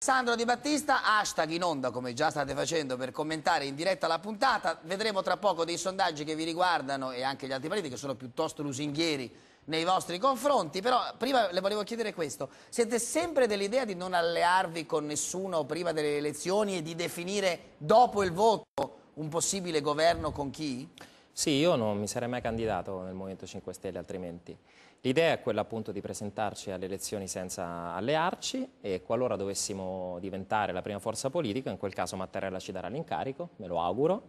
Sandro Di Battista, hashtag in onda come già state facendo per commentare in diretta la puntata. Vedremo tra poco dei sondaggi che vi riguardano e anche gli altri partiti che sono piuttosto lusinghieri nei vostri confronti. Però prima le volevo chiedere questo: siete sempre dell'idea di non allearvi con nessuno prima delle elezioni e di definire dopo il voto un possibile governo con chi? Sì, io non mi sarei mai candidato nel Movimento 5 Stelle altrimenti. L'idea è quella appunto di presentarci alle elezioni senza allearci e qualora dovessimo diventare la prima forza politica, in quel caso Mattarella ci darà l'incarico, me lo auguro,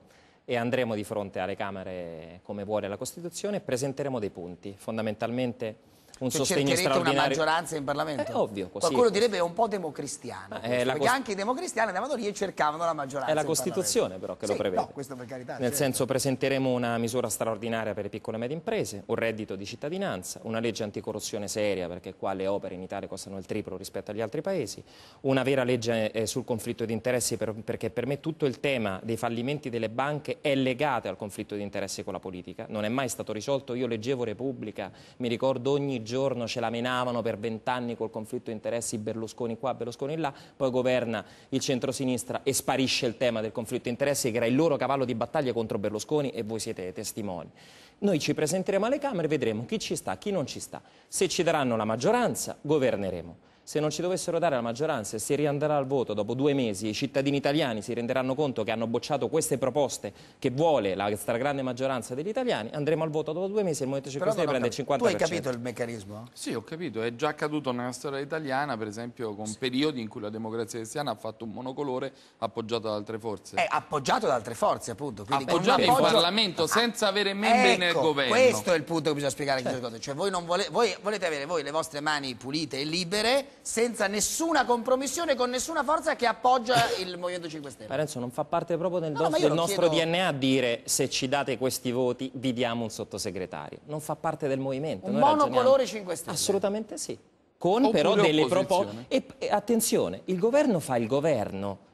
e andremo di fronte alle Camere come vuole la Costituzione e presenteremo dei punti, fondamentalmente un sostegno straordinario. Una maggioranza in Parlamento? È ovvio, così. Qualcuno direbbe è un po' democristiano, perché anche i democristiani andavano lì e cercavano la maggioranza. È la Costituzione però che lo prevede. No, questo per carità. Nel senso, presenteremo una misura straordinaria per le piccole e medie imprese, un reddito di cittadinanza, una legge anticorruzione seria, perché qua le opere in Italia costano il triplo rispetto agli altri paesi, una vera legge sul conflitto di interessi, perché per me tutto il tema dei fallimenti delle banche è legato al conflitto di interessi con la politica, non è mai stato risolto. Io leggevo Repubblica, mi ricordo ogni giorno ce la menavano per 20 anni col conflitto di interessi, Berlusconi qua, Berlusconi là, poi governa il centrosinistra e sparisce il tema del conflitto di interessi che era il loro cavallo di battaglia contro Berlusconi e voi siete testimoni. Noi ci presenteremo alle Camere, vedremo chi ci sta, chi non ci sta. Se ci daranno la maggioranza, governeremo. Se non ci dovessero dare la maggioranza e si riandrà al voto dopo 2 mesi, i cittadini italiani si renderanno conto che hanno bocciato queste proposte che vuole la stragrande maggioranza degli italiani, andremo al voto dopo 2 mesi e il Movimento 5 Stelle prende il 50%. Tu hai capito il meccanismo? Sì, ho capito. È già accaduto nella storia italiana, per esempio, con periodi in cui la Democrazia Cristiana ha fatto un monocolore appoggiato da altre forze. È appoggiato da altre forze, appunto. Appoggiato in Parlamento senza avere membri nel governo. Questo è il punto che bisogna spiegare. Cioè voi non volete avere voi le vostre mani pulite e libere, senza nessuna compromissione con nessuna forza che appoggia il Movimento 5 Stelle. Parenzo, non fa parte proprio del nostro DNA dire se ci date questi voti vi diamo un sottosegretario. Non fa parte del movimento. Un monocolore 5 Stelle. Assolutamente sì. Con però delle proposte. E attenzione, il governo fa il governo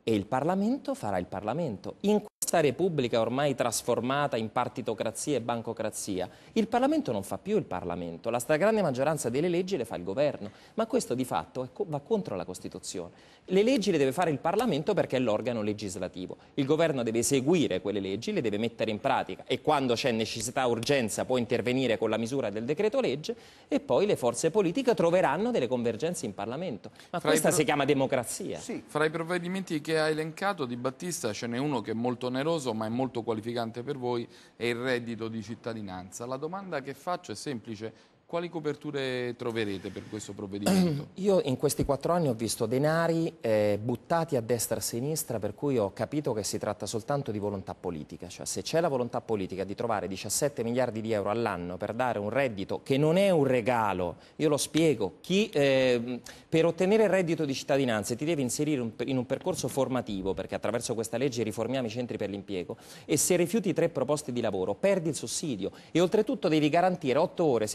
e il Parlamento farà il Parlamento. In questa Repubblica ormai trasformata in partitocrazia e bancocrazia, il Parlamento non fa più il Parlamento, la stragrande maggioranza delle leggi le fa il governo, ma questo di fatto va contro la Costituzione. Le leggi le deve fare il Parlamento perché è l'organo legislativo, il governo deve eseguire quelle leggi, le deve mettere in pratica e quando c'è necessità o urgenza può intervenire con la misura del decreto legge e poi le forze politiche troveranno delle convergenze in Parlamento. Ma questa si chiama democrazia. Sì. Fra i provvedimenti che ha elencato Di Battista ce n'è uno che è molto oneroso ma è molto qualificante per voi, è il reddito di cittadinanza. La domanda che faccio è semplice: quali coperture troverete per questo provvedimento? Io in questi 4 anni ho visto denari buttati a destra e a sinistra, per cui ho capito che si tratta soltanto di volontà politica. Cioè, se c'è la volontà politica di trovare 17 miliardi di euro all'anno per dare un reddito che non è un regalo, io lo spiego, per ottenere il reddito di cittadinanza ti devi inserire in un percorso formativo, perché attraverso questa legge riformiamo i centri per l'impiego, e se rifiuti 3 proposte di lavoro perdi il sussidio e oltretutto devi garantire 8 ore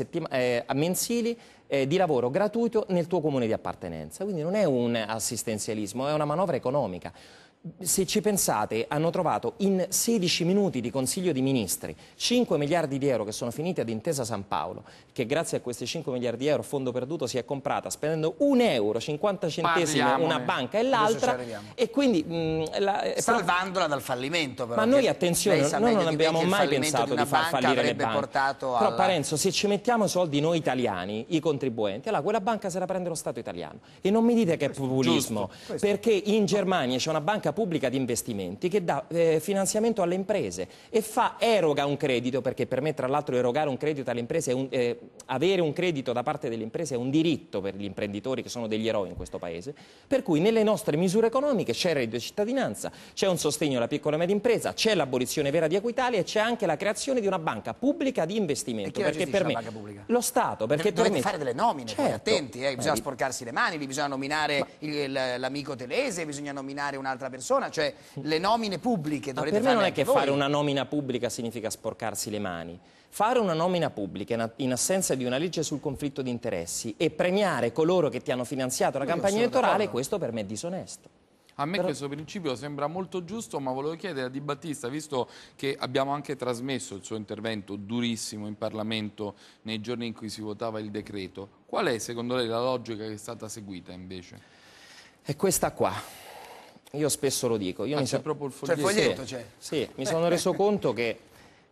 mensili di lavoro gratuito nel tuo comune di appartenenza. Quindi non è un assistenzialismo, è una manovra economica. Se ci pensate, hanno trovato in 16 minuti di Consiglio di Ministri 5 miliardi di euro che sono finiti ad Intesa San Paolo, che grazie a questi 5 miliardi di euro fondo perduto si è comprata spendendo 1 euro, 50 centesimi una banca e l'altra, e quindi salvandola dal fallimento. Però, ma noi attenzione, noi non abbiamo mai pensato di far fallire le banche. Però Parenzo, se ci mettiamo i soldi noi italiani, i contribuenti, allora quella banca se la prende lo Stato italiano. E non mi dite che è populismo, perché in Germania c'è una banca pubblica di investimenti che dà finanziamento alle imprese e eroga un credito, perché per me tra l'altro erogare un credito alle imprese, avere un credito da parte delle imprese è un diritto per gli imprenditori che sono degli eroi in questo paese, per cui nelle nostre misure economiche c'è il reddito di cittadinanza, c'è un sostegno alla piccola e media impresa, c'è l'abolizione vera di Equitalia e c'è anche la creazione di una banca pubblica di investimento. Perché per me lo Stato, perché dovete fare delle nomine, certo, poi attenti, bisogna sporcarsi le mani, bisogna nominare l'amico Telese, bisogna nominare un'altra persona, cioè le nomine pubbliche dovrete fare. Per me non è che voi. fare una nomina pubblica significa sporcarsi le mani. Fare una nomina pubblica in assenza di una legge sul conflitto di interessi e premiare coloro che ti hanno finanziato la campagna elettorale, questo per me è disonesto. A me questo principio sembra molto giusto, ma volevo chiedere a Di Battista, visto che abbiamo anche trasmesso il suo intervento durissimo in Parlamento nei giorni in cui si votava il decreto, qual è secondo lei la logica che è stata seguita invece? È questa qua. Io spesso lo dico. C'è proprio il Cioè, il foglietto c'è. Sì, mi sono reso conto che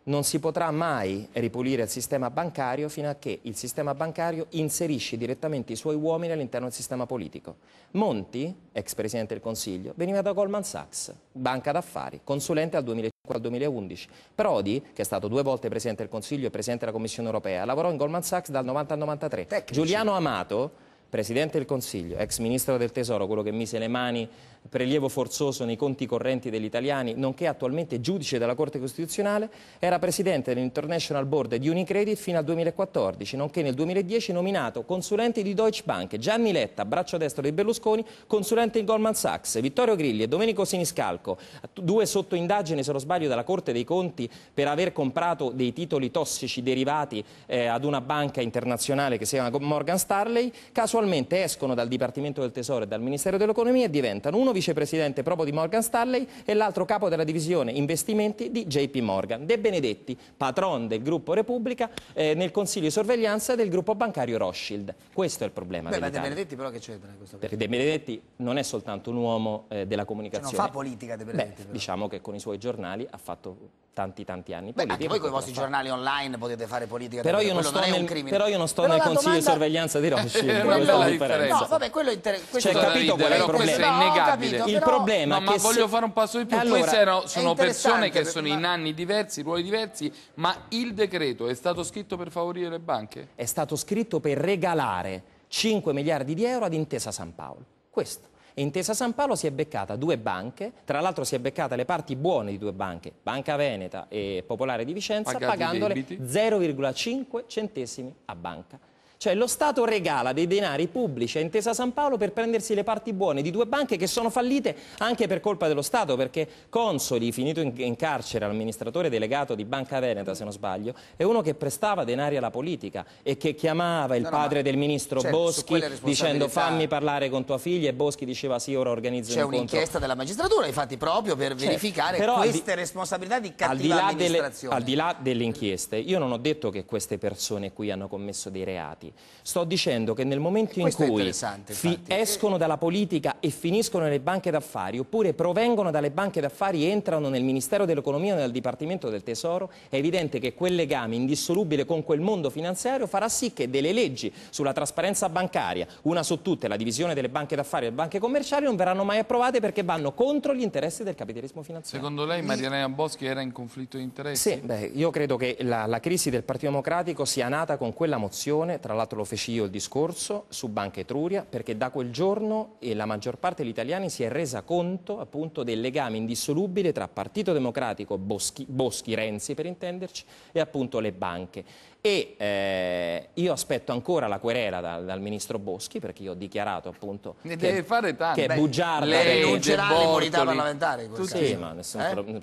non si potrà mai ripulire il sistema bancario fino a che il sistema bancario inserisce direttamente i suoi uomini all'interno del sistema politico. Monti, ex Presidente del Consiglio, veniva da Goldman Sachs, banca d'affari, consulente dal 2005 al 2011. Prodi, che è stato 2 volte Presidente del Consiglio e Presidente della Commissione Europea, lavorò in Goldman Sachs dal 90 al 93. Tecnici. Giuliano Amato, Presidente del Consiglio, ex Ministro del Tesoro, quello che mise le mani prelievo forzoso nei conti correnti degli italiani, nonché attualmente giudice della Corte Costituzionale, era Presidente dell'International Board di Unicredit fino al 2014, nonché nel 2010 nominato consulente di Deutsche Bank. Gianni Letta, braccio destro di Berlusconi, consulente di Goldman Sachs. Vittorio Grilli e Domenico Siniscalco, 2 sotto indagine, se non sbaglio, dalla Corte dei Conti per aver comprato dei titoli tossici derivati ad una banca internazionale che si chiama Morgan Stanley, casualmente escono dal Dipartimento del Tesoro e dal Ministero dell'Economia e diventano uno vicepresidente proprio di Morgan Stanley e l'altro capo della divisione investimenti di JP Morgan. De Benedetti, patron del gruppo Repubblica, nel consiglio di sorveglianza del gruppo bancario Rothschild. Questo è il problema Ma De dell'Italia. Benedetti però che c'entra in questo caso? Perché De Benedetti non è soltanto un uomo della Cioè, comunicazione. non fa politica De Benedetti. Beh, però. diciamo che con i suoi giornali ha fatto tanti anni Beh, politica. anche voi con i potrà vostri fare. giornali online potete fare politica. Però io, quello non sto non è un nel, crimine. però io non sto Però nel la consiglio di domanda- sorveglianza di Rothschild. È una questa è bella la differenza. No, vabbè, quello è interessante. Cioè, capito qual è il però questo problema? è innegabile. capito, Il però- problema No, è ma che voglio se- fare un passo di più. Allora, Queste sono persone che interessante, sono ma- in anni diversi, ruoli diversi, ma il decreto è stato scritto per favorire le banche? è stato scritto per regalare 5 miliardi di euro ad Intesa San Paolo. Questo. E Intesa San Paolo si è beccata 2 banche, tra l'altro si è beccata le parti buone di 2 banche, Banca Veneta e Popolare di Vicenza, Pagati i pagandole debiti. 0,5 centesimi a banca. Cioè lo Stato regala dei denari pubblici a Intesa San Paolo per prendersi le parti buone di 2 banche che sono fallite anche per colpa dello Stato, perché Consoli, finito in carcere, amministratore delegato di Banca Veneta, se non sbaglio, è uno che prestava denari alla politica e che chiamava il No, padre ma- del ministro certo, su Boschi quelle responsabilità- dicendo fammi parlare con tua figlia, e Boschi diceva sì, ora organizzo C'è un incontro. un'inchiesta della magistratura, infatti, proprio per verificare però queste responsabilità di al di cattiva là amministrazione. al di là delle inchieste, io non ho detto che queste persone qui hanno commesso dei reati. Sto dicendo che nel momento in Questo è cui interessante, infatti. escono dalla politica e finiscono nelle banche d'affari, oppure provengono dalle banche d'affari e entrano nel Ministero dell'Economia o nel Dipartimento del Tesoro, è evidente che quel legame indissolubile con quel mondo finanziario farà sì che delle leggi sulla trasparenza bancaria, una su tutte la divisione delle banche d'affari e delle banche commerciali, non verranno mai approvate perché vanno contro gli interessi del capitalismo finanziario. Secondo lei Marianela Boschi era in conflitto di interessi? Sì, beh, io credo che la crisi del Partito Democratico sia nata con quella mozione, tra l'altro lo feci io il discorso, su Banca Etruria, perché da quel giorno la maggior parte degli italiani si è resa conto appunto del legame indissolubile tra Partito Democratico, Boschi, Renzi per intenderci, e appunto le banche. E io aspetto ancora la querela dal ministro Boschi, perché io ho dichiarato appunto Ne deve fare tanti. che è Beh, bugiarda. lei, rinuncerà De all'immunità Bortoli, parlamentare. in quel tutti- caso. Sì, ma nessun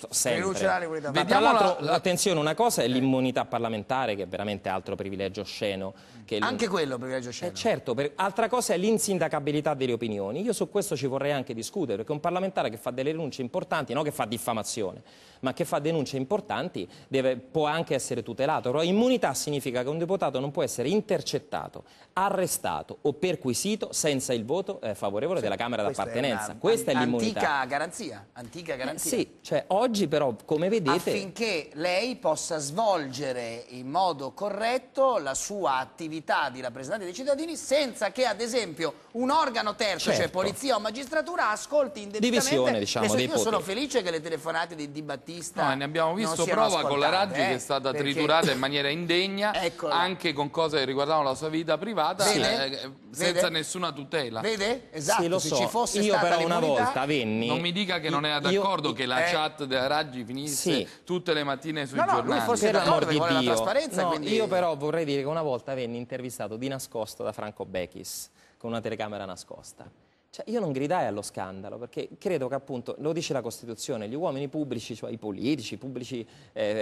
sempre. Rinuncerà all'immunità Ma tra Vediamo l'altro, la- attenzione, una cosa è l'immunità parlamentare, che è veramente altro privilegio osceno. Che Anche quello, privilegio sceno. certo, altra cosa è l'insindacabilità delle opinioni. Io su questo ci vorrei anche discutere, perché un parlamentare che fa delle denunce importanti, non che fa diffamazione, ma che fa denunce importanti, può anche essere tutelato. Però immunità significa che un deputato non può essere intercettato, arrestato o perquisito senza il voto favorevole della Camera d'appartenenza. Questa è l'immunità. Antica garanzia. Sì, cioè oggi però, come vedete... Affinché lei possa svolgere in modo corretto la sua attività di rappresentante dei cittadini senza che, ad esempio, un organo terzo, cioè Certo. polizia o magistratura, ascolti indebitamente. Divisione, diciamo, dei Io sono poteri. felice che le telefonate di Di Battista No, ne abbiamo non visto siano prova con la ascoltate, Raggi che è stata perché- triturata in maniera indegna, Eccola. anche con cose che riguardavano la sua vita privata, Vede? senza Vede? nessuna tutela. Vede? Esatto, Sì, lo se so. ci fosse Io stata però una l'immunità- volta venni... Non mi dica che non era io- d'accordo che la chat della Raggi finisse Sì. tutte le mattine sui No, no, lui giornali. forse Per d'accordo, l'amor perché di vuole la Dio. trasparenza, No, quindi- io però vorrei dire che una volta venni intervistato di nascosto da Franco Bechis con una telecamera nascosta. Cioè, io non gridai allo scandalo, perché credo che appunto, lo dice la Costituzione, gli uomini pubblici, cioè i politici, i pubblici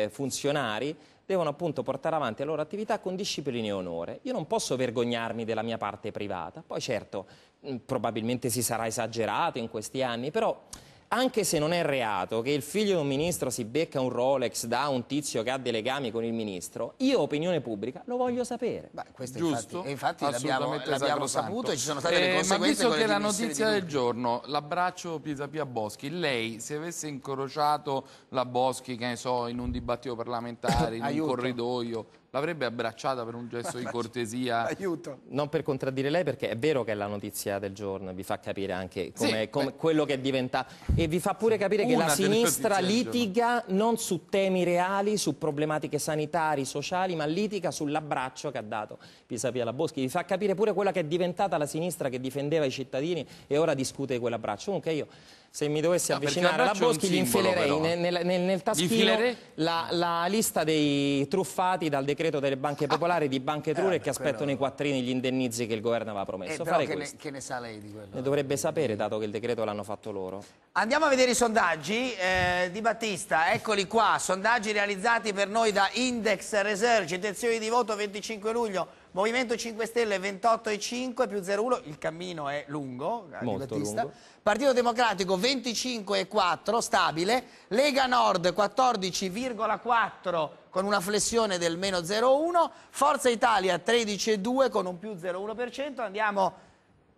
funzionari, devono appunto portare avanti la loro attività con disciplina e onore. Io non posso vergognarmi della mia parte privata. Poi certo, probabilmente si sarà esagerato in questi anni, però anche se non è reato, che il figlio di un ministro si becca un Rolex da un tizio che ha dei legami con il ministro, io, opinione pubblica, lo voglio sapere. Beh, questo Giusto? infatti l'abbiamo Sacrosanto. saputo e ci sono state le conseguenze. Ma visto con che le la dimissioni notizia di del Lupi. giorno, l'abbraccio Pisapia-Boschi, lei se avesse incrociato la Boschi, che ne so, in un dibattito parlamentare, in un Aiuto. corridoio, l'avrebbe abbracciata per un gesto di cortesia? Aiuto. Non per contraddire lei, perché è vero che è la notizia del giorno, vi fa capire anche Sì, come quello che è diventato, e vi fa pure capire che Una la delle sinistra notizie del litiga non su temi reali, su problematiche sanitarie, sociali, ma litiga sull'abbraccio che ha dato Pisapia alla Boschi. Vi fa capire pure quella che è diventata la sinistra che difendeva i cittadini e ora discute di quell'abbraccio. Comunque io, se mi dovessi avvicinare alla Boschi, gli infilerei nel taschino la lista dei truffati dal decreto delle banche popolari di Banca Etruria che aspettano i quattrini, gli indennizi che il governo aveva promesso. Però Farei questo. che ne sa lei di quello? Ne dovrebbe sapere, dato che il decreto l'hanno fatto loro. Andiamo a vedere i sondaggi di Battista, eccoli qua, sondaggi realizzati per noi da Index Research, intenzioni di voto 25 luglio, Movimento 5 Stelle 28,5 più 0,1, il cammino è lungo, di Molto Battista. lungo. Partito Democratico 25,4, stabile, Lega Nord 14,4 con una flessione del meno 0,1, Forza Italia 13,2 con un più 0,1%, andiamo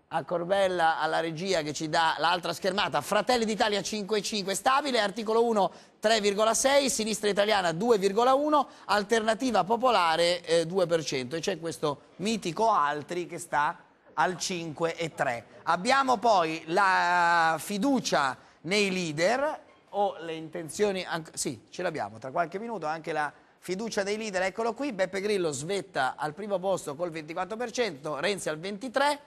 a Corbella, alla regia che ci dà l'altra schermata, Fratelli d'Italia 5,5 stabile, Articolo 1 3,6, Sinistra Italiana 2,1, Alternativa Popolare 2% e c'è questo mitico Altri che sta al 5,3. Abbiamo poi la fiducia nei leader o le intenzioni, sì ce l'abbiamo tra qualche minuto anche la fiducia dei leader, eccolo qui, Beppe Grillo svetta al primo posto col 24%, Renzi al 23%,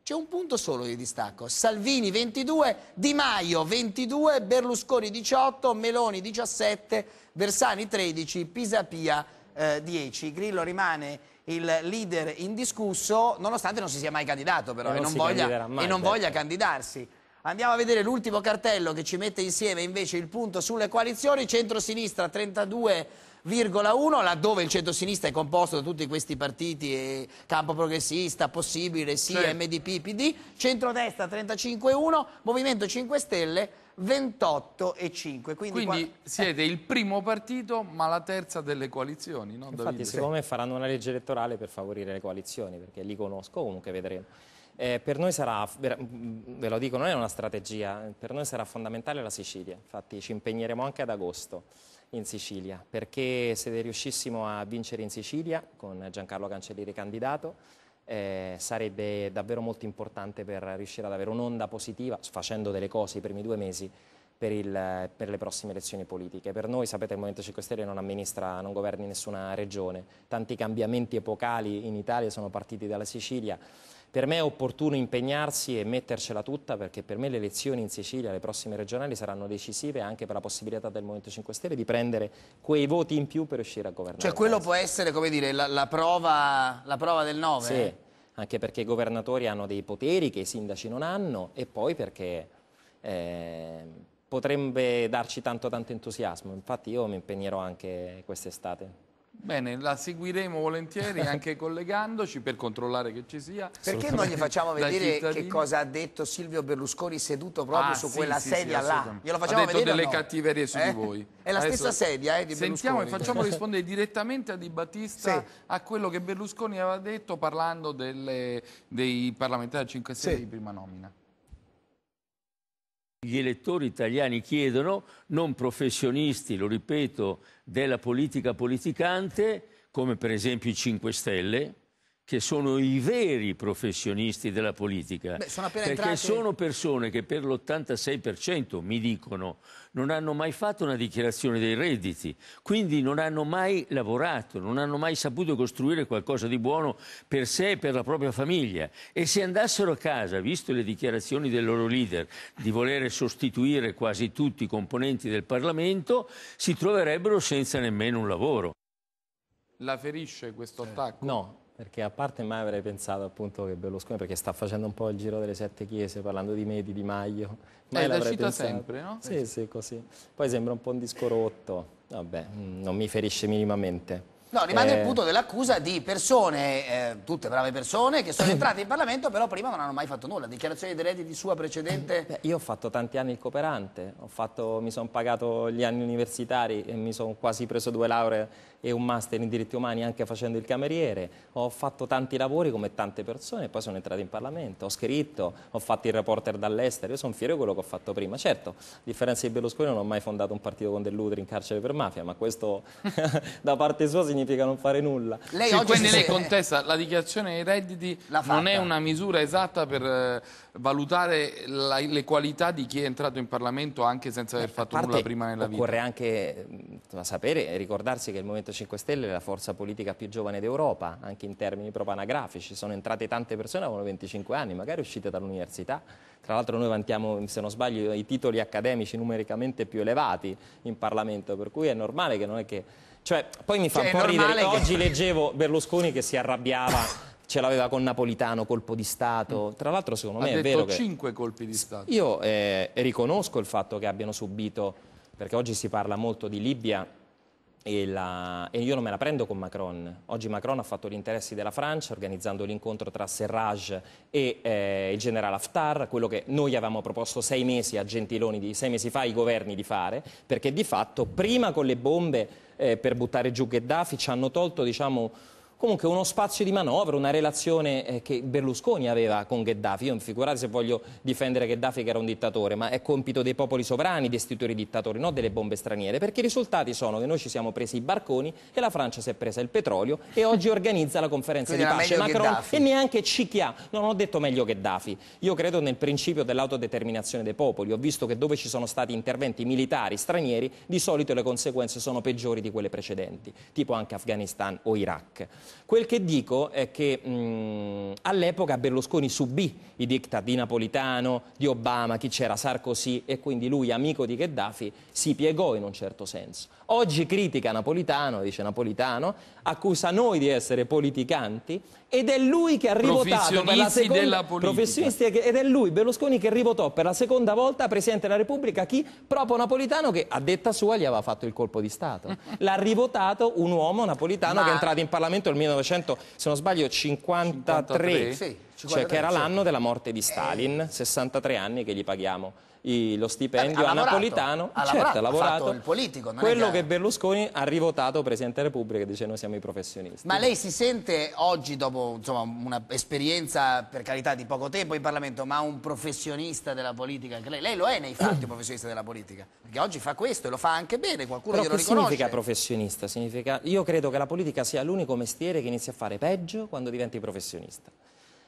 c'è un punto solo di distacco, Salvini 22, Di Maio 22, Berlusconi 18, Meloni 17, Bersani 13, Pisapia 10. Grillo rimane il leader indiscusso, nonostante non si sia mai candidato però e non voglia candidarsi. Andiamo a vedere l'ultimo cartello che ci mette insieme invece il punto sulle coalizioni, centrosinistra 32,1, laddove il centrosinistra è composto da tutti questi partiti, Campo Progressista, Possibile, sì, MDP, PD, centrodestra 35,1, Movimento 5 Stelle 28,5. Quindi siete il primo partito ma la terza delle coalizioni, no, Infatti Davide? secondo me faranno una legge elettorale per favorire le coalizioni, perché li conosco, comunque vedremo. Per noi sarà, ve lo dico, non è una strategia, per noi sarà fondamentale la Sicilia, infatti ci impegneremo anche ad agosto in Sicilia, perché se riuscissimo a vincere in Sicilia con Giancarlo Cancellieri candidato, sarebbe davvero molto importante per riuscire ad avere un'onda positiva, facendo delle cose i primi 2 mesi, per le prossime elezioni politiche. Per noi, sapete, il Movimento 5 Stelle non amministra, non governa in nessuna regione, tanti cambiamenti epocali in Italia sono partiti dalla Sicilia. Per me è opportuno impegnarsi e mettercela tutta, perché per me le elezioni in Sicilia, le prossime regionali, saranno decisive anche per la possibilità del Movimento 5 Stelle di prendere quei voti in più per riuscire a governare. Cioè quello può essere, come dire, la prova del 9? Sì, anche perché i governatori hanno dei poteri che i sindaci non hanno e poi perché potrebbe darci tanto entusiasmo. Infatti io mi impegnerò anche quest'estate. Bene, la seguiremo volentieri anche collegandoci per controllare che ci sia. Perché non gli facciamo vedere che cosa ha detto Silvio Berlusconi seduto proprio su quella sedia là? Glielo facciamo vedere? Ha detto delle cattiverie su di voi. È la stessa sedia di Sentiamo Berlusconi. e facciamo rispondere direttamente a Di Battista a quello che Berlusconi aveva detto parlando dei parlamentari 5 Stelle di prima nomina. Gli elettori italiani chiedono non professionisti, lo ripeto, della politica politicante, come per esempio i 5 Stelle, che sono i veri professionisti della politica. Perché sono persone che per l'86%, mi dicono, non hanno mai fatto una dichiarazione dei redditi, quindi non hanno mai lavorato, non hanno mai saputo costruire qualcosa di buono per sé e per la propria famiglia. E se andassero a casa, visto le dichiarazioni del loro leader di voler sostituire quasi tutti i componenti del Parlamento, si troverebbero senza nemmeno un lavoro. La ferisce questo attacco? No. Perché a parte mai avrei pensato appunto che Berlusconi, perché sta facendo un po' il giro delle 7 chiese parlando di Medi, Di Maio. Mai la l'avrei cita pensato. sempre, no? Sì, sì, così. Poi sembra un po' un disco rotto. Vabbè, non mi ferisce minimamente. No, rimane il punto dell'accusa di persone, tutte brave persone, che sono entrate in Parlamento però prima non hanno mai fatto nulla. Dichiarazione dei redditi sua precedente? Beh, io ho fatto tanti anni il cooperante, mi sono pagato gli anni universitari e mi sono quasi preso 2 lauree e un master in diritti umani anche facendo il cameriere. Ho fatto tanti lavori come tante persone e poi sono entrato in Parlamento, ho scritto, ho fatto il reporter dall'estero, io sono fiero di quello che ho fatto prima. Certo, a differenza di Berlusconi non ho mai fondato un partito con dell'Utri in carcere per mafia, ma questo da parte sua significa non fare nulla. Sì, quindi lei contesta la dichiarazione dei redditi, non è una misura esatta per valutare le qualità di chi è entrato in Parlamento anche senza aver fatto nulla prima nella vita. Occorre anche sapere e ricordarsi che il Movimento 5 Stelle è la forza politica più giovane d'Europa, anche in termini proprio anagrafici. Sono entrate tante persone, avevano 25 anni, magari uscite dall'università. Tra l'altro noi vantiamo, se non sbaglio, i titoli accademici numericamente più elevati in Parlamento, per cui è normale che non è che... Cioè, poi mi fa un po' ridere. Oggi leggevo Berlusconi che si arrabbiava, ce l'aveva con Napolitano, colpo di Stato. Tra l'altro secondo me è vero che... 5 colpi di Stato. Io riconosco il fatto che abbiano subito, perché oggi si parla molto di Libia e io non me la prendo con Macron. Oggi Macron ha fatto gli interessi della Francia organizzando l'incontro tra Serraj e il generale Haftar, quello che noi avevamo proposto 6 mesi a Gentiloni, 6 mesi fa ai governi di fare, perché di fatto prima con le bombe per buttare giù Gheddafi ci hanno tolto, diciamo, comunque uno spazio di manovra, una relazione che Berlusconi aveva con Gheddafi. Io figurate se voglio difendere Gheddafi che era un dittatore, ma è compito dei popoli sovrani destituire i dittatori, non delle bombe straniere, perché i risultati sono che noi ci siamo presi i barconi e la Francia si è presa il petrolio e oggi organizza la conferenza di pace Macron Gheddafi. E neanche Cicchia, non ho detto meglio Gheddafi. Io credo nel principio dell'autodeterminazione dei popoli, ho visto che dove ci sono stati interventi militari stranieri di solito le conseguenze sono peggiori di quelle precedenti, tipo anche Afghanistan o Iraq. Quel che dico è che all'epoca Berlusconi subì i diktat di Napolitano, di Obama, chi c'era, Sarkozy, e quindi lui, amico di Gheddafi, si piegò in un certo senso. Oggi critica Napolitano, dice Napolitano, accusa noi di essere politicanti ed è lui che ha rivotato per la seconda professionisti ed è lui, Berlusconi, che rivotò per la seconda volta Presidente della Repubblica chi? Proprio Napolitano, che a detta sua gli aveva fatto il colpo di Stato. L'ha rivotato un uomo, Napolitano, che è entrato in Parlamento nel 1900, se non sbaglio, 53. Sì, 53, cioè che era l'anno della morte di Stalin, 63 anni che gli paghiamo lo stipendio a Napolitano. Ha lavorato, ha fatto il politico. Quello che Berlusconi ha rivotato Presidente della Repubblica, dice noi siamo i professionisti. Ma lei si sente oggi, dopo un'esperienza per carità di poco tempo in Parlamento, ma un professionista della politica? Lei lo è nei fatti un professionista della politica? Perché oggi fa questo e lo fa anche bene, qualcuno glielo riconosce. Però che significa professionista? Io credo che la politica sia l'unico mestiere che inizia a fare peggio quando diventi professionista.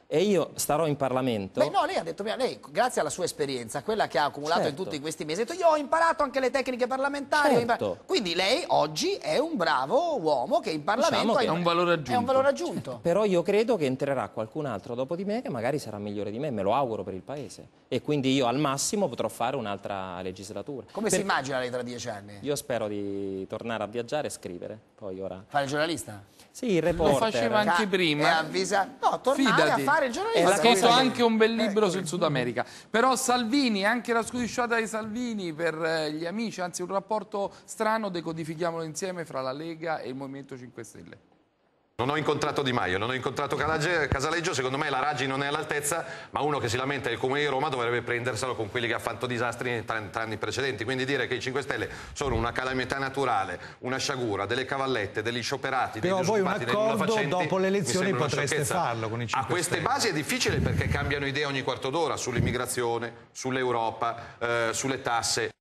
E io starò in Parlamento... Beh, no, lei ha detto prima, lei grazie alla sua esperienza, quella che ha accumulato in tutti questi mesi, ha detto io ho imparato anche le tecniche parlamentari. Quindi lei oggi è un bravo uomo che in Parlamento è un valore aggiunto. È un valore aggiunto. Però io credo che entrerà qualcun altro dopo di me che magari sarà migliore di me lo auguro per il Paese. E quindi io al massimo potrò fare un'altra legislatura. Come si immagina lei tra 10 anni? Io spero di tornare a viaggiare e scrivere. Poi ora... Fare il giornalista? Sì, il reporter. Lo faceva anche prima. No, tornare a fare il giornalista. Ha scritto anche un bel libro sul Sud America. Però Salvini, anche la scudisciata di Salvini per gli amici, anzi un rapporto strano, decodifichiamolo insieme fra la Lega e il Movimento 5 Stelle. Non ho incontrato Di Maio, non ho incontrato Casaleggio, secondo me la Raggi non è all'altezza, ma uno che si lamenta del Comune di Roma dovrebbe prenderselo con quelli che ha fatto disastri nei 30 anni precedenti. Quindi dire che i 5 Stelle sono una calamità naturale, una sciagura, delle cavallette, degli scioperati, dei disoccupati, dei nullafacenti, dopo le elezioni potreste farlo con i 5 Stelle. A queste basi è difficile perché cambiano idea ogni quarto d'ora sull'immigrazione, sull'Europa, sulle tasse.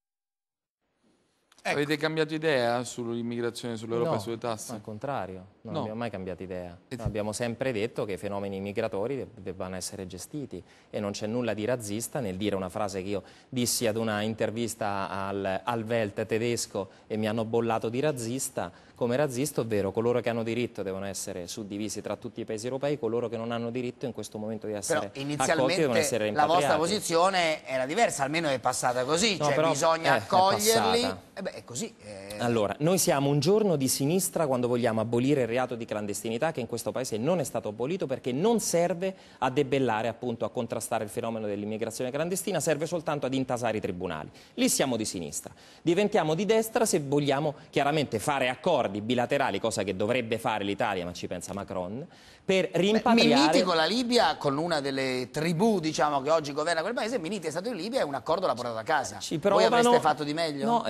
Ecco. Avete cambiato idea sull'immigrazione, sull'Europa e sulle tasse? No, al contrario, non abbiamo mai cambiato idea. Abbiamo sempre detto che i fenomeni migratori debbano essere gestiti e non c'è nulla di razzista nel dire una frase che io dissi ad una intervista al Welt tedesco e mi hanno bollato di razzista. Come razzista, ovvero coloro che hanno diritto devono essere suddivisi tra tutti i paesi europei, coloro che non hanno diritto in questo momento di essere accolti devono essere rimpatriati. La vostra posizione era diversa, almeno è passata così, no, cioè però, bisogna accoglierli. È così. Allora, noi siamo un giorno di sinistra quando vogliamo abolire il reato di clandestinità che in questo Paese non è stato abolito perché non serve a debellare, appunto, a contrastare il fenomeno dell'immigrazione clandestina, serve soltanto ad intasare i tribunali. Lì siamo di sinistra. Diventiamo di destra se vogliamo chiaramente fare accordi bilaterali, cosa che dovrebbe fare l'Italia, ma ci pensa Macron, per rimpatriare... Minniti con la Libia, con una delle tribù, diciamo, che oggi governa quel paese, Minniti è stato in Libia e un accordo l'ha portato a casa. Ci provano... Voi avreste fatto di meglio? No,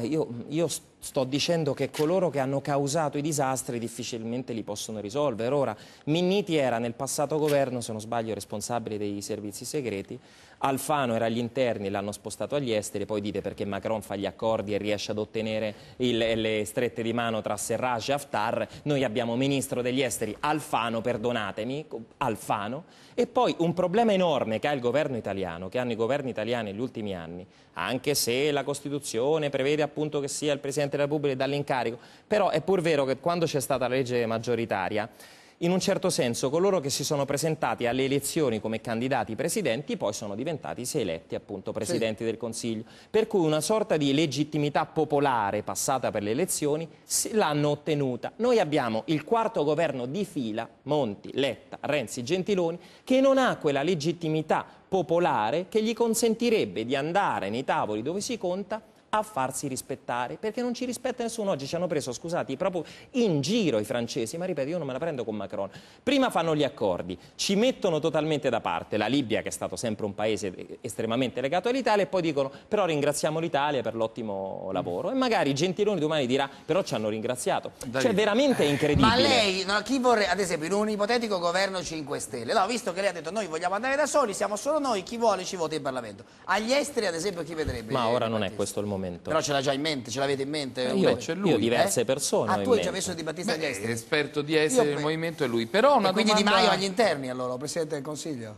io sto dicendo che coloro che hanno causato i disastri difficilmente li possono risolvere. Ora, Minniti era nel passato governo, se non sbaglio, responsabile dei servizi segreti, Alfano era agli interni, l'hanno spostato agli esteri, poi dite perché Macron fa gli accordi e riesce ad ottenere le strette di mano tra Serraj e Haftar. Noi abbiamo ministro degli esteri Alfano, perdonatemi, Alfano, e poi un problema enorme che ha il governo italiano, che hanno i governi italiani negli ultimi anni, anche se la Costituzione prevede appunto che sia il Presidente della Repubblica dall'incarico, però è pur vero che quando c'è stata la legge maggioritaria, in un certo senso coloro che si sono presentati alle elezioni come candidati presidenti poi sono diventati, se eletti, appunto presidenti del Consiglio, per cui una sorta di legittimità popolare passata per le elezioni l'hanno ottenuta. Noi abbiamo il quarto governo di fila, Monti, Letta, Renzi, Gentiloni, che non ha quella legittimità popolare che gli consentirebbe di andare nei tavoli dove si conta a farsi rispettare, perché non ci rispetta nessuno. Oggi ci hanno preso, scusate, proprio in giro i francesi, ma ripeto, io non me la prendo con Macron. Prima fanno gli accordi, ci mettono totalmente da parte la Libia, che è stato sempre un paese estremamente legato all'Italia, e poi dicono, però ringraziamo l'Italia per l'ottimo lavoro. E magari Gentiloni domani dirà, però ci hanno ringraziato. Cioè, veramente è incredibile. Ma lei, no, chi vorrebbe, ad esempio, in un ipotetico governo 5 Stelle, no, visto che lei ha detto noi vogliamo andare da soli, siamo solo noi, chi vuole ci vota in Parlamento. Agli esteri, ad esempio, chi vedrebbe? Ma ora non è questo il momento. Però ce l'ha già in mente, ce l'avete in mente? Io diverse persone. Tu hai già messo Di Battista agli esteri? Esperto di esteri del movimento è lui. Però una quindi domanda... Di Maio agli interni, allora, Presidente del Consiglio?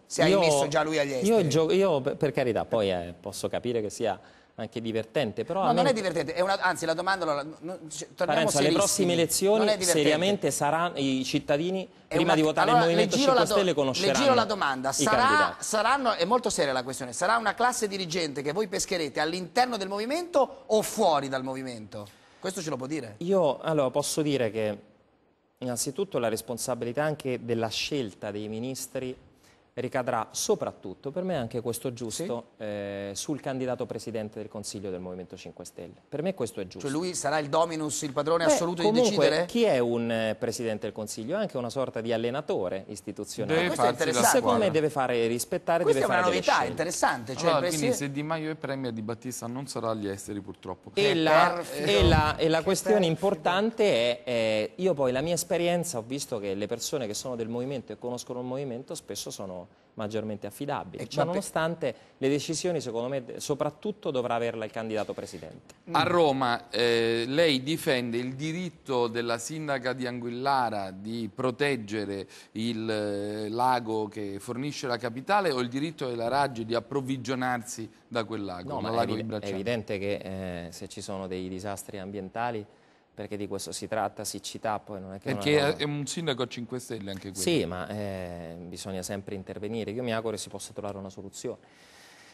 Se hai messo già lui agli esteri? Io per carità, poi posso capire che sia anche divertente, però... No, non è divertente, anzi la domanda... Parenzo, alle prossime elezioni seriamente saranno i cittadini, prima di votare il Movimento 5 Stelle, conosceranno. Le giro la domanda, saranno, è molto seria la questione, sarà una classe dirigente che voi pescherete all'interno del movimento o fuori dal movimento? Questo ce lo può dire? Io allora posso dire che innanzitutto la responsabilità anche della scelta dei ministri ricadrà soprattutto, per me anche questo è giusto, sul candidato Presidente del Consiglio del Movimento 5 Stelle. Per me questo è giusto. Cioè lui sarà il dominus, il padrone assoluto di decidere? Chi è un Presidente del Consiglio? È anche una sorta di allenatore istituzionale. Questo è interessante. Secondo me deve fare rispettare, questa deve fare è una novità, scelte. Interessante. Cioè allora, quindi se Di Maio è premier, Di Battista non sarà agli esteri purtroppo. E la questione importante è, io poi la mia esperienza, ho visto che le persone che sono del movimento e conoscono il movimento spesso sono maggiormente affidabili, ma nonostante le decisioni, secondo me, soprattutto dovrà averla il candidato presidente. A Roma lei difende il diritto della sindaca di Anguillara di proteggere il lago che fornisce la capitale o il diritto della Raggi di approvvigionarsi da quel lago? No, ma è evidente che se ci sono dei disastri ambientali, perché di questo si tratta, siccità, poi non è che... Perché è un sindaco a 5 Stelle anche quello. Sì, ma bisogna sempre intervenire. Io mi auguro che si possa trovare una soluzione.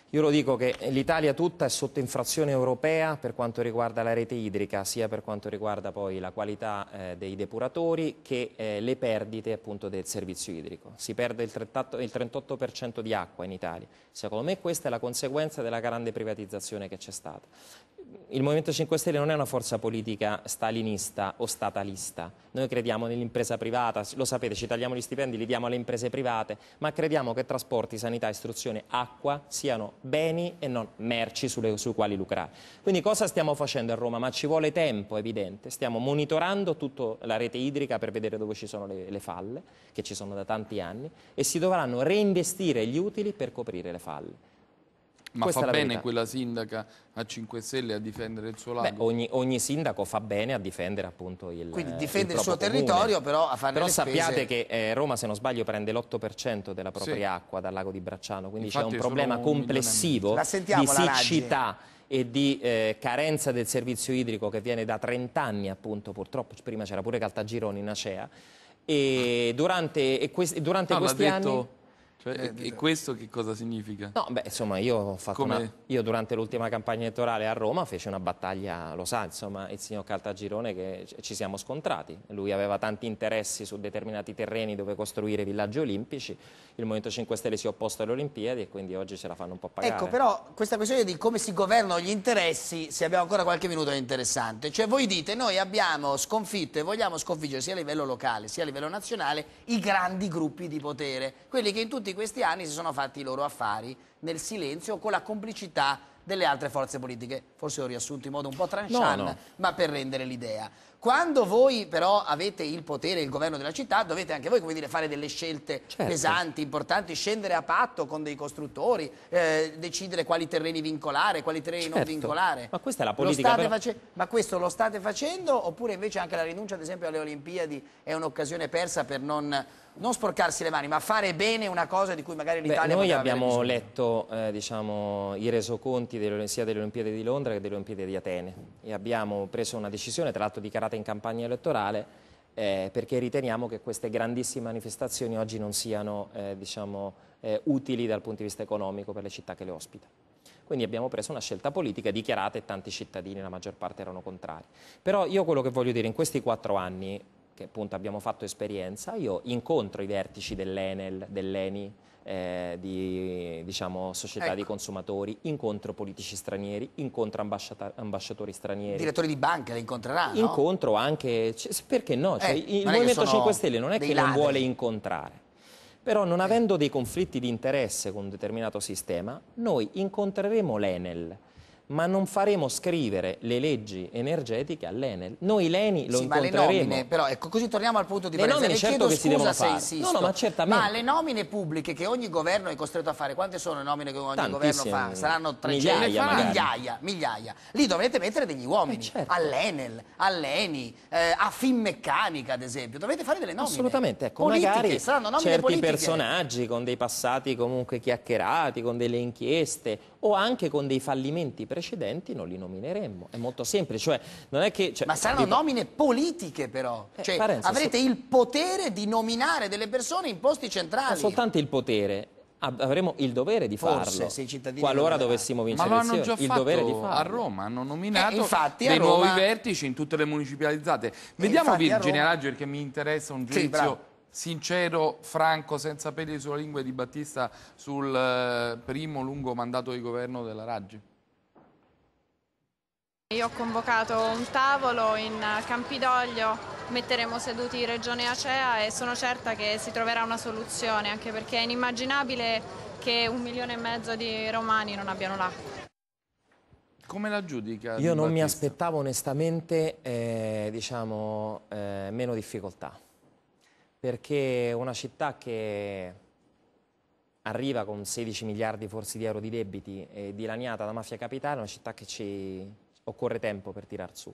Io lo dico che l'Italia tutta è sotto infrazione europea per quanto riguarda la rete idrica, sia per quanto riguarda poi la qualità dei depuratori che le perdite appunto del servizio idrico. Si perde il 38% di acqua in Italia. Secondo me questa è la conseguenza della grande privatizzazione che c'è stata. Il Movimento 5 Stelle non è una forza politica stalinista o statalista. Noi crediamo nell'impresa privata, lo sapete, ci tagliamo gli stipendi, li diamo alle imprese private, ma crediamo che trasporti, sanità, istruzione, acqua siano beni e non merci sui quali lucrare. Quindi cosa stiamo facendo a Roma? Ma ci vuole tempo, è evidente. Stiamo monitorando tutta la rete idrica per vedere dove ci sono le falle, che ci sono da tanti anni, e si dovranno reinvestire gli utili per coprire le falle. Ma fa bene quella sindaca a 5 Stelle a difendere il suo lago? Beh, ogni sindaco fa bene a difendere appunto quindi difende il suo territorio, però a fare le spese. Però sappiate che Roma, se non sbaglio, prende l'8% della propria acqua dal lago di Bracciano, quindi c'è un problema complessivo di siccità e di carenza del servizio idrico che viene da 30 anni, appunto, purtroppo. Prima c'era pure Caltagirone in Acea, e durante questi anni... Cioè, e questo che cosa significa? No, beh, insomma, io ho fatto io durante l'ultima campagna elettorale a Roma feci una battaglia, lo sa, insomma, il signor Caltagirone, che ci siamo scontrati. Lui aveva tanti interessi su determinati terreni dove costruire villaggi olimpici. Il Movimento 5 Stelle si è opposto alle Olimpiadi e quindi oggi ce la fanno un po' pagare. Ecco, però questa questione di come si governano gli interessi, se abbiamo ancora qualche minuto, è interessante. Cioè voi dite, noi abbiamo sconfitto e vogliamo sconfiggere sia a livello locale sia a livello nazionale i grandi gruppi di potere, quelli che in tutti questi anni si sono fatti i loro affari nel silenzio con la complicità delle altre forze politiche. Forse ho riassunto in modo un po' tranchant, ma per rendere l'idea. Quando voi però avete il potere, il governo della città, dovete anche voi, come dire, fare delle scelte pesanti, importanti, scendere a patto con dei costruttori, decidere quali terreni vincolare, quali terreni non vincolare. Ma questa è la politica. Ma questo lo state facendo, oppure invece anche la rinuncia, ad esempio, alle Olimpiadi è un'occasione persa per non sporcarsi le mani, ma fare bene una cosa di cui magari l'Italia noi abbiamo letto diciamo, i resoconti sia delle Olimpiadi di Londra che delle Olimpiadi di Atene e abbiamo preso una decisione, tra l'altro dichiarata in campagna elettorale, perché riteniamo che queste grandissime manifestazioni oggi non siano diciamo, utili dal punto di vista economico per le città che le ospitano. Quindi abbiamo preso una scelta politica dichiarata e tanti cittadini, la maggior parte, erano contrari. Però io quello che voglio dire, in questi 4 anni che appunto abbiamo fatto esperienza, io incontro i vertici dell'Enel, dell'ENI, di diciamo, società di consumatori, incontro politici stranieri, incontro ambasciatori stranieri. Direttori di banche le incontrerà, no? Incontro anche, perché no? Cioè, il Movimento 5 Stelle non è che non vuole incontrare, però non avendo dei conflitti di interesse con un determinato sistema, noi incontreremo l'Enel, ma non faremo scrivere le leggi energetiche all'Enel. Noi l'ENI lo incontreremo. Ma le nomine, però, ecco, così torniamo al punto di partenza. Le nomine certo che si devono fare. Insisto, ma certamente. Ma le nomine pubbliche che ogni governo è costretto a fare, quante sono le nomine che ogni governo fa? Saranno 300, migliaia. Lì dovrete mettere degli uomini, all'Enel, all'ENI, a Finmeccanica, ad esempio. Dovete fare delle nomine. Assolutamente, ecco, politiche, magari saranno nomine certi politiche. personaggi con dei passati comunque chiacchierati, con delle inchieste o anche con dei fallimenti precedenti non li nomineremmo. È molto semplice, cioè non è che... ma saranno nomine politiche però, cioè Parenzo, avrete il potere di nominare delle persone in posti centrali. Non soltanto il potere, avremo il dovere di farlo, se i cittadini qualora dovessimo vincere le elezioni. Ma l'hanno già il fatto dovere di farlo. a Roma, hanno nominato infatti, dei a Roma... nuovi vertici in tutte le municipalizzate. Vediamo Virginia Raggi, perché mi interessa un giudizio sincero, franco, senza peli sulla lingua di Battista sul primo lungo mandato di governo della Raggi. Io ho convocato un tavolo in Campidoglio, metteremo seduti in Regione Acea e sono certa che si troverà una soluzione, anche perché è inimmaginabile che 1,5 milioni di romani non abbiano l'acqua. Come la giudica? Io non mi aspettavo onestamente meno difficoltà, perché una città che arriva con 16 miliardi forse di euro di debiti e dilaniata da mafia capitale, è una città che ci occorre tempo per tirar su.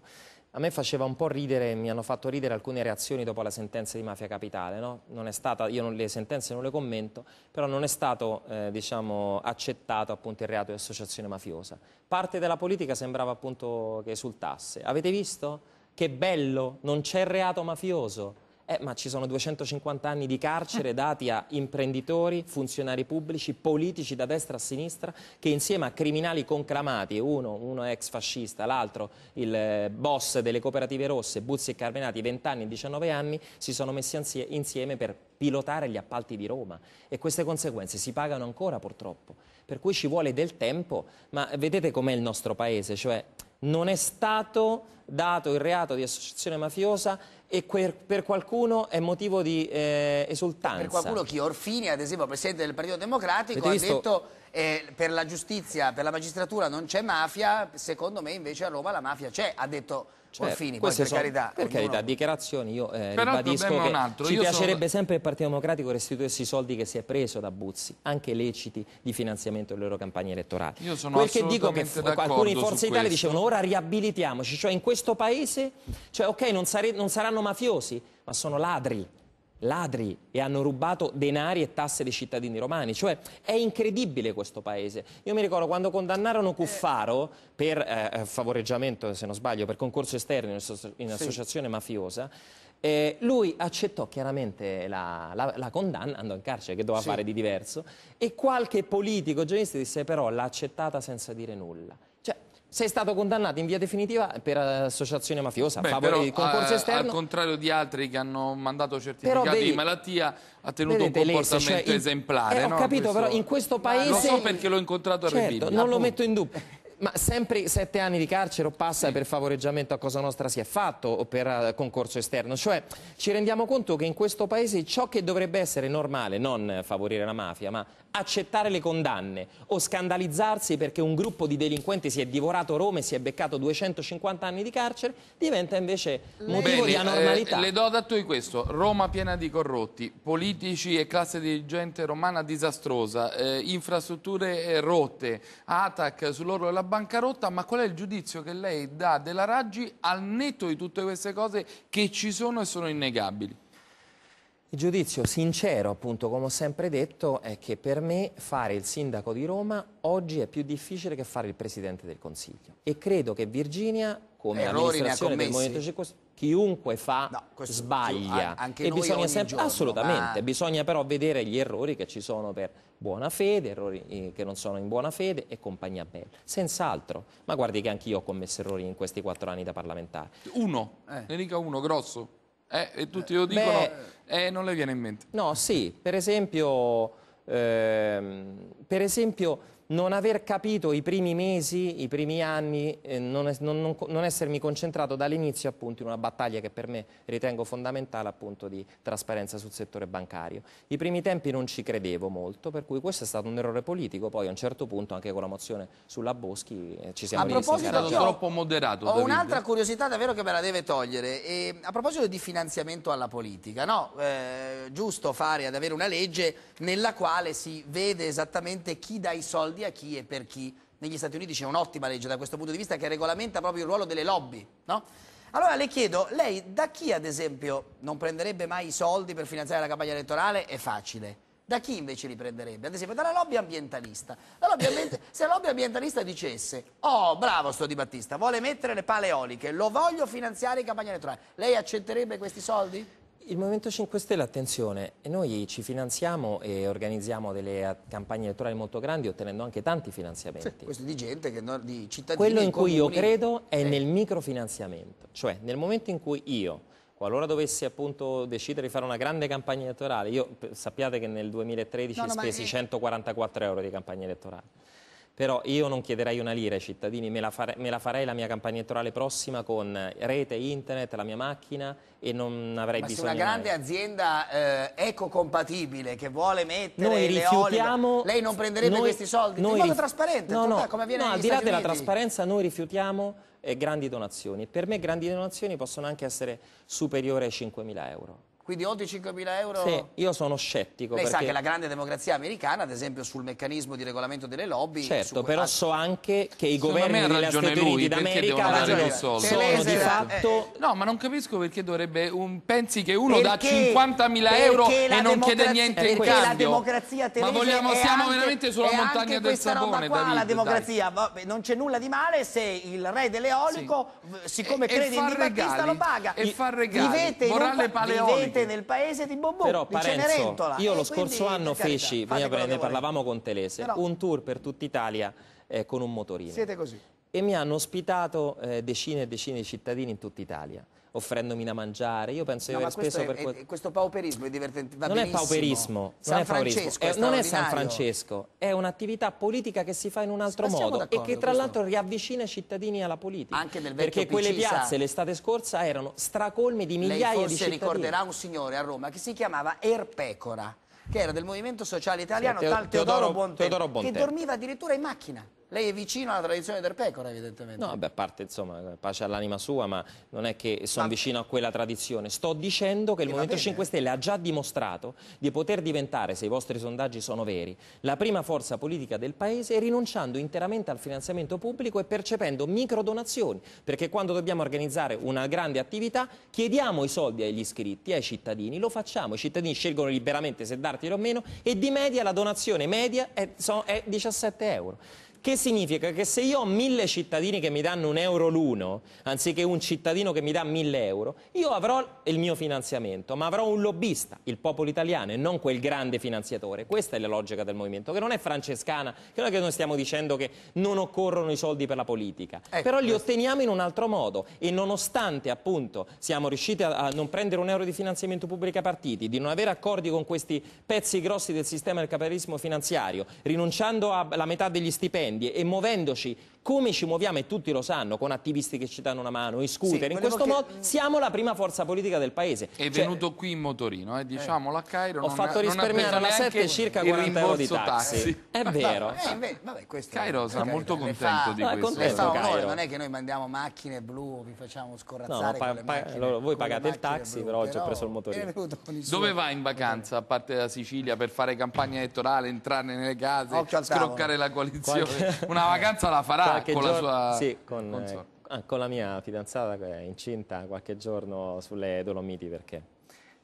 A me faceva un po' ridere, mi hanno fatto ridere alcune reazioni dopo la sentenza di mafia capitale, no? Non è stata, le sentenze non le commento, però non è stato accettato appunto il reato di associazione mafiosa. Parte della politica sembrava appunto che esultasse. Avete visto? Che bello, non c'è reato mafioso. Ma ci sono 250 anni di carcere dati a imprenditori, funzionari pubblici, politici da destra a sinistra, che insieme a criminali conclamati, uno ex fascista, l'altro il boss delle cooperative rosse, Buzzi e Carmenati, 20 anni e 19 anni, si sono messi insieme per pilotare gli appalti di Roma. E queste conseguenze si pagano ancora purtroppo. Per cui ci vuole del tempo, ma vedete com'è il nostro paese, cioè non è stato dato il reato di associazione mafiosa e per qualcuno è motivo di esultanza. Per qualcuno chi? Orfini, ad esempio, presidente del Partito Democratico, ha detto per la giustizia, per la magistratura non c'è mafia, secondo me invece a Roma la mafia c'è, ha detto Orfini, poi per carità. Per carità, dichiarazioni, io ribadisco che ci piacerebbe sempre il Partito Democratico restituirsi i soldi che si è preso da Buzzi, anche leciti di finanziamento delle loro campagne elettorali. Io sono quel che dico che alcuni in Forza Italia dicevano ora riabilitiamoci, cioè in questo paese, cioè ok non saranno mafiosi, ma sono ladri e hanno rubato denari e tasse dei cittadini romani, cioè è incredibile questo paese. Io mi ricordo quando condannarono Cuffaro per favoreggiamento, se non sbaglio, per concorso esterno in associazione mafiosa, Lui accettò chiaramente la condanna, andò in carcere, che doveva fare di diverso, e qualche politico giornalista disse però l'ha accettata senza dire nulla. Cioè, sei stato condannato in via definitiva per associazione mafiosa, a favore di concorso esterno. Al contrario di altri che hanno mandato certificati di malattia, ha tenuto un comportamento esemplare. Ho capito, però in questo paese... Lo so perché l'ho incontrato a Rebibbia. Non lo metto in dubbio. Ma sempre 7 anni di carcere o passa per favoreggiamento a Cosa Nostra si è fatto o per concorso esterno. Cioè ci rendiamo conto che in questo paese ciò che dovrebbe essere normale, non favorire la mafia, ma accettare le condanne o scandalizzarsi perché un gruppo di delinquenti si è divorato Roma e si è beccato 250 anni di carcere, diventa invece motivo di anormalità. Le do dato di questo: Roma piena di corrotti, politici e classe dirigente romana disastrosa, infrastrutture rotte, Atac sull'orlo della bancarotta. Ma qual è il giudizio che lei dà della Raggi al netto di tutte queste cose che ci sono e sono innegabili? Il giudizio sincero, appunto, come ho sempre detto, è che per me fare il sindaco di Roma oggi è più difficile che fare il Presidente del Consiglio. E credo che Virginia, come amministrazione del Movimento 5 Stelle, chiunque sbaglia. Anche e noi bisogna ogni sempre, giorno, assolutamente, bisogna però vedere gli errori che ci sono per buona fede, errori che non sono in buona fede e compagnia bella. Senz'altro. Ma guardi che anch'io ho commesso errori in questi 4 anni da parlamentare. Ne dica uno, grosso. E tutti lo dicono, non le viene in mente. No, sì, per esempio non aver capito i primi mesi, i primi anni, non essermi concentrato dall'inizio appunto in una battaglia che per me ritengo fondamentale, appunto, di trasparenza sul settore bancario. I primi tempi non ci credevo molto, per cui questo è stato un errore politico. Poi a un certo punto anche con la mozione sulla Boschi ci siamo rivisti. È stato troppo moderato. Ho un'altra curiosità davvero che me la deve togliere. A proposito di finanziamento alla politica, no? Giusto fare ad avere una legge nella quale si vede esattamente chi dà i soldi a chi e per chi. Negli Stati Uniti c'è un'ottima legge da questo punto di vista che regolamenta proprio il ruolo delle lobby, no? Allora le chiedo, lei da chi ad esempio non prenderebbe mai i soldi per finanziare la campagna elettorale? È facile. Da chi invece li prenderebbe? Ad esempio dalla lobby ambientalista. Se la lobby ambientalista dicesse: oh, bravo sto Di Battista, vuole mettere le pale eoliche, lo voglio finanziare in campagna elettorale, lei accetterebbe questi soldi? Il Movimento 5 Stelle, attenzione, noi ci finanziamo e organizziamo delle campagne elettorali molto grandi ottenendo anche tanti finanziamenti. Sì, questo di gente, di cittadini. Quello in cui io credo è nel microfinanziamento, cioè nel momento in cui io, qualora dovessi appunto decidere di fare una grande campagna elettorale, io sappiate che nel 2013 spesi 144 euro di campagna elettorale. Però io non chiederei una lira ai cittadini, me la farei la mia campagna elettorale prossima con rete, internet, la mia macchina e non avrei bisogno. Ma se una grande azienda ecocompatibile che vuole mettere noi le eoliche, lei non prenderebbe questi soldi? In modo trasparente, come avviene negli al di là Stati della Uniti. trasparenza noi rifiutiamo grandi donazioni. Per me grandi donazioni possono anche essere superiori ai 5.000 euro. Quindi oltre i 5.000 euro? Sì, io sono scettico. Lei sa che la grande democrazia americana, ad esempio sul meccanismo di regolamento delle lobby... Certo, però so anche che i governi degli Stati Uniti d'America sono di fatto... No, ma non capisco perché dovrebbe... pensi che uno dà 50.000 euro e non chiede niente in cambio? La democrazia tedesca siamo veramente sulla montagna del sapone, David. La democrazia, non c'è nulla di male se il re dell'eolico, siccome crede in Di Battista, lo paga. E fa regali, vorrà le pale eoliche. Nel paese di Bobò, però, di Parenzo, Cenerentola. Io lo scorso anno feci, ne parlavamo con Telese, un tour per tutta Italia con un motorino. Siete così. E mi hanno ospitato decine e decine di cittadini in tutta Italia, offrendomi da mangiare. Io penso di aver speso per questo pauperismo è divertente. Non è pauperismo, non è San Francesco, è un'attività politica che si fa in un altro modo e che tra l'altro riavvicina i cittadini alla politica. Anche nel vecchio perché quelle piazze l'estate scorsa erano stracolme di migliaia di cittadini. Lei forse ricorderà un signore a Roma che si chiamava Erpecora, che era del Movimento Sociale Italiano, tal Teodoro Bontempo, che dormiva addirittura in macchina. Lei è vicino alla tradizione del Pecora, evidentemente. No, beh, a parte, insomma, pace all'anima sua, ma non è che sono vicino a quella tradizione. Sto dicendo che il Movimento 5 Stelle ha già dimostrato di poter diventare, se i vostri sondaggi sono veri, la prima forza politica del Paese, rinunciando interamente al finanziamento pubblico e percependo microdonazioni. Perché quando dobbiamo organizzare una grande attività, chiediamo i soldi agli iscritti, ai cittadini, lo facciamo. I cittadini scelgono liberamente se darteli o meno e di media la donazione media è 17 euro. Che significa che se io ho 1000 cittadini che mi danno €1 l'uno, anziché un cittadino che mi dà 1000 euro, io avrò il mio finanziamento, ma avrò un lobbista, il popolo italiano, e non quel grande finanziatore. Questa è la logica del movimento, che non è francescana, che non è che noi stiamo dicendo che non occorrono i soldi per la politica, però li otteniamo in un altro modo, e nonostante appunto siamo riusciti a non prendere €1 di finanziamento pubblico ai partiti, di non avere accordi con questi pezzi grossi del sistema del capitalismo finanziario, rinunciando alla metà degli stipendi e muovendoci come ci muoviamo, e tutti lo sanno, con attivisti che ci danno una mano, i scooter, in questo modo siamo la prima forza politica del paese. È venuto qui in motorino, diciamolo, a Cairo. Ho fatto risparmiare alla 7 circa 40 euro di taxi. È vero. Vabbè, Cairo sarà molto contento di questo. Non è che noi mandiamo macchine blu, vi facciamo scorrazzare con le macchine. Voi pagate il taxi, però oggi ho preso il motorino. Dove vai in vacanza, a parte la Sicilia, per fare campagna elettorale, entrare nelle case, scroccare la coalizione? Una vacanza la farà con la sua... Sì, con la mia fidanzata che è incinta, qualche giorno sulle Dolomiti, perché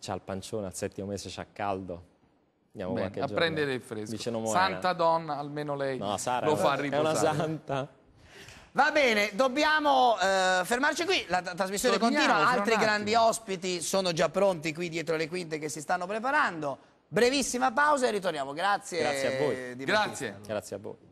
c'ha il pancione, al 7° mese c'ha caldo. Andiamo qualche giorno prendere il fresco. Santa donna, almeno lei lo fa riposare. È una santa. Va bene, dobbiamo fermarci qui, la trasmissione continua, altri grandi ospiti sono già pronti qui dietro le quinte che si stanno preparando. Brevissima pausa e ritorniamo. Grazie a voi. Grazie. Grazie a voi.